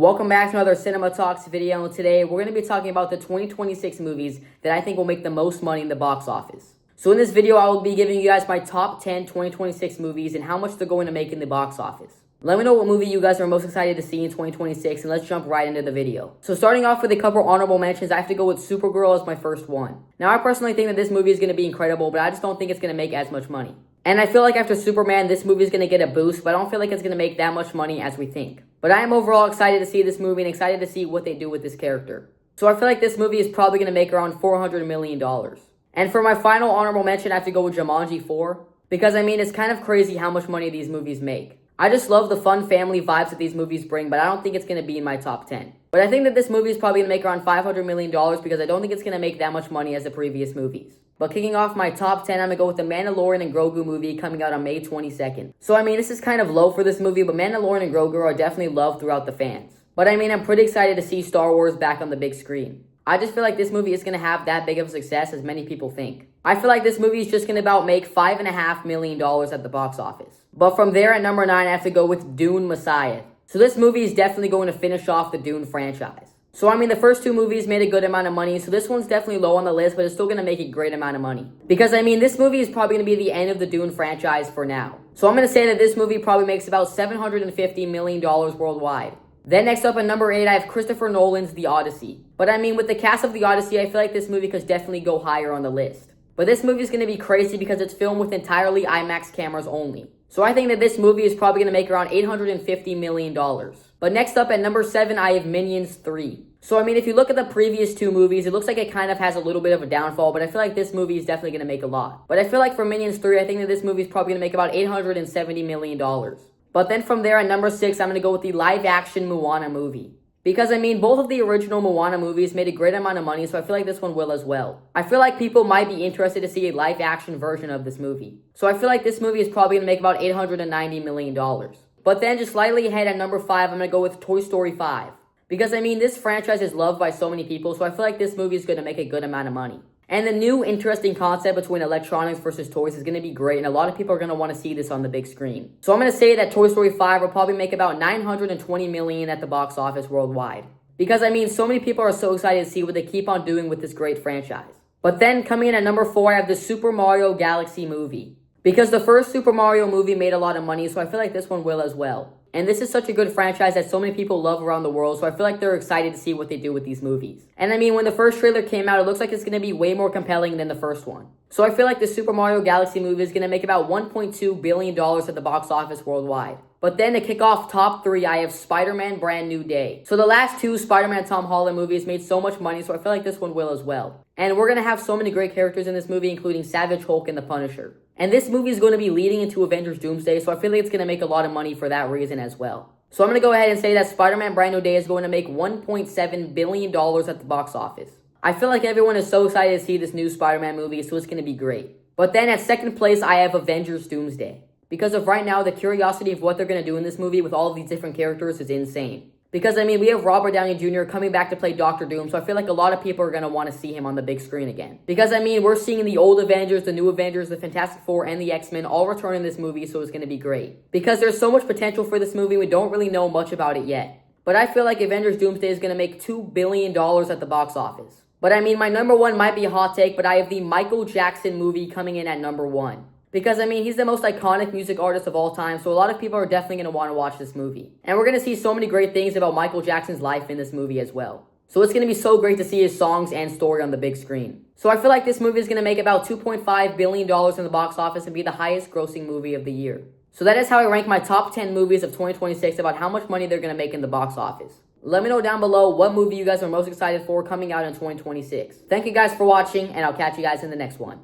Welcome back to another Cinema Talks video, and today we're going to be talking about the 2026 movies that I think will make the most money in the box office. So in this video, I will be giving you guys my top 10 2026 movies and how much they're going to make in the box office. Let me know what movie you guys are most excited to see in 2026, and let's jump right into the video. So starting off with a couple honorable mentions, I have to go with Supergirl as my first one. Now I personally think that this movie is going to be incredible, but I just don't think it's going to make as much money. And I feel like after Superman, this movie is going to get a boost, but I don't feel like it's going to make that much money as we think. But I am overall excited to see this movie and excited to see what they do with this character. So I feel like this movie is probably going to make around $400 million. And for my final honorable mention, I have to go with Jumanji 4. Because I mean, it's kind of crazy how much money these movies make. I just love the fun family vibes that these movies bring, but I don't think it's going to be in my top 10. But I think that this movie is probably going to make around $500 million because I don't think it's going to make that much money as the previous movies. But kicking off my top 10, I'm going to go with the Mandalorian and Grogu movie coming out on May 22nd. So I mean, this is kind of low for this movie, but Mandalorian and Grogu are definitely loved throughout the fans. But I mean, I'm pretty excited to see Star Wars back on the big screen. I just feel like this movie is going to have that big of a success as many people think. I feel like this movie is just going to about make $5.5 million at the box office. But from there at number 9, I have to go with Dune Messiah. So this movie is definitely going to finish off the Dune franchise. So I mean, the first two movies made a good amount of money, so this one's definitely low on the list, but it's still going to make a great amount of money. Because I mean, this movie is probably going to be the end of the Dune franchise for now. So I'm going to say that this movie probably makes about $750 million worldwide. Then next up at number 8, I have Christopher Nolan's The Odyssey. But I mean, with the cast of The Odyssey, I feel like this movie could definitely go higher on the list. But this movie is going to be crazy because it's filmed with entirely IMAX cameras only. So I think that this movie is probably going to make around $850 million. But next up at number 7, I have Minions 3. So I mean, if you look at the previous two movies, it looks like it kind of has a little bit of a downfall, but I feel like this movie is definitely going to make a lot. But I feel like for Minions 3, I think that this movie is probably going to make about $870 million. But then from there at number 6, I'm going to go with the live-action Moana movie. Because, I mean, both of the original Moana movies made a great amount of money, so I feel like this one will as well. I feel like people might be interested to see a live-action version of this movie. So I feel like this movie is probably going to make about $890 million. But then just slightly ahead at number 5, I'm going to go with Toy Story 5. Because, I mean, this franchise is loved by so many people, so I feel like this movie is going to make a good amount of money. And the new interesting concept between electronics versus toys is going to be great, and a lot of people are going to want to see this on the big screen. So I'm going to say that Toy Story 5 will probably make about $920 million at the box office worldwide. Because, I mean, so many people are so excited to see what they keep on doing with this great franchise. But then, coming in at number 4, I have the Super Mario Galaxy movie. Because the first Super Mario movie made a lot of money, so I feel like this one will as well. And this is such a good franchise that so many people love around the world, so I feel like they're excited to see what they do with these movies. And I mean, when the first trailer came out, it looks like it's going to be way more compelling than the first one. So I feel like the Super Mario Galaxy movie is going to make about $1.2 billion at the box office worldwide. But then to kick off top 3, I have Spider-Man Brand New Day. So the last two Spider-Man Tom Holland movies made so much money, so I feel like this one will as well. And we're going to have so many great characters in this movie, including Savage Hulk and the Punisher. And this movie is going to be leading into Avengers Doomsday, so I feel like it's going to make a lot of money for that reason as well. So I'm going to go ahead and say that Spider-Man Brand New Day is going to make $1.7 billion at the box office. I feel like everyone is so excited to see this new Spider-Man movie, so it's going to be great. But then at second place, I have Avengers Doomsday. Because of right now, the curiosity of what they're going to do in this movie with all of these different characters is insane. Because, I mean, we have Robert Downey Jr. coming back to play Doctor Doom, so I feel like a lot of people are going to want to see him on the big screen again. Because, I mean, we're seeing the old Avengers, the new Avengers, the Fantastic Four, and the X-Men all return in this movie, so it's going to be great. Because there's so much potential for this movie, we don't really know much about it yet. But I feel like Avengers Doomsday is going to make $2 billion at the box office. But, I mean, my number 1 might be a hot take, but I have the Michael Jackson movie coming in at number 1. Because, I mean, he's the most iconic music artist of all time, so a lot of people are definitely going to want to watch this movie. And we're going to see so many great things about Michael Jackson's life in this movie as well. So it's going to be so great to see his songs and story on the big screen. So I feel like this movie is going to make about $2.5 billion in the box office and be the highest grossing movie of the year. So that is how I rank my top 10 movies of 2026 about how much money they're going to make in the box office. Let me know down below what movie you guys are most excited for coming out in 2026. Thank you guys for watching, and I'll catch you guys in the next one.